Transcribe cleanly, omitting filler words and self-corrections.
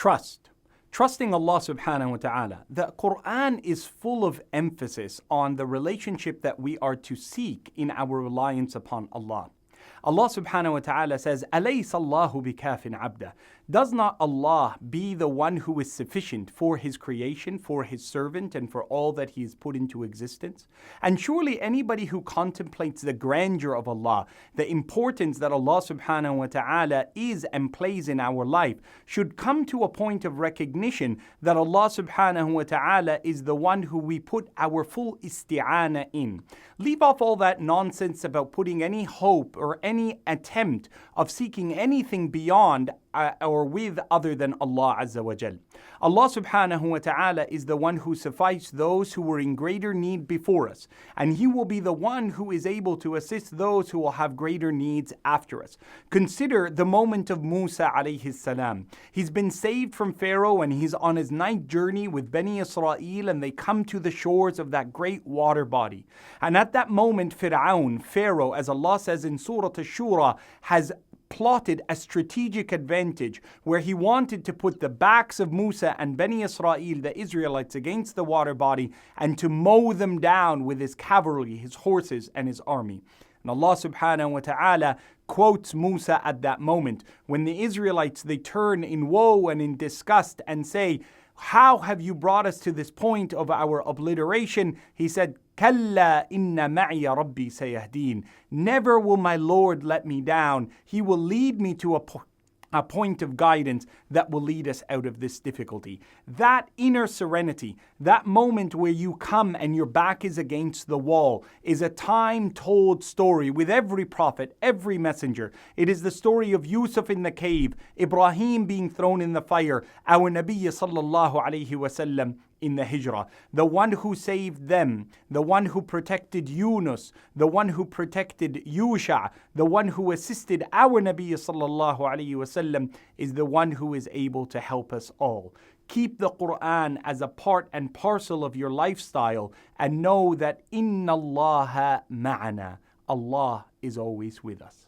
Trust. Trusting Allah subhanahu wa ta'ala. The Quran is full of emphasis on the relationship that we are to seek in our reliance upon Allah. Allah subhanahu wa ta'ala says, أَلَيْسَ اللَّهُ بِكَافٍ عَبْدًا. Does not Allah be the one who is sufficient for His creation, for His servant, and for all that He has put into existence? And surely anybody who contemplates the grandeur of Allah, the importance that Allah subhanahu wa ta'ala is and plays in our life, should come to a point of recognition that Allah subhanahu wa ta'ala is the one who we put our full isti'ana in. Leave off all that nonsense about putting any hope or any attempt of seeking anything beyond or with other than Allah Azza wa Jal. Allah subhanahu wa ta'ala is the one who sufficed those who were in greater need before us, and He will be the one who is able to assist those who will have greater needs after us. Consider the moment of Musa alayhi salam. He's been saved from Pharaoh and he's on his night journey with Bani Israel, and they come to the shores of that great water body. And at that moment, Pharaoh, as Allah says in Surah Ash-Shura, has plotted a strategic advantage where he wanted to put the backs of Musa and Bani Israel, the Israelites, against the water body and to mow them down with his cavalry, his horses, and his army. And Allah subhanahu wa ta'ala quotes Musa at that moment when the Israelites, they turn in woe and in disgust and say, "How have you brought us to this point of our obliteration?" He said, "Kalla inna ma'iya rabbi sayahdeen." Never will my Lord let me down. He will lead me to a point of guidance that will lead us out of this difficulty. That inner serenity, that moment where you come and your back is against the wall, is a time-told story with every prophet, every messenger. It is the story of Yusuf in the cave, Ibrahim being thrown in the fire, our Nabi sallallahu alayhi wasallam in the Hijrah, the one who saved them, the one who protected Yunus, the one who protected Yusha, the one who assisted our Nabi sallallahu alayhi wasallam, is the one who is able to help us all. Keep the Quran as a part and parcel of your lifestyle and know that Inna Allaha ma'ana. Allah is always with us.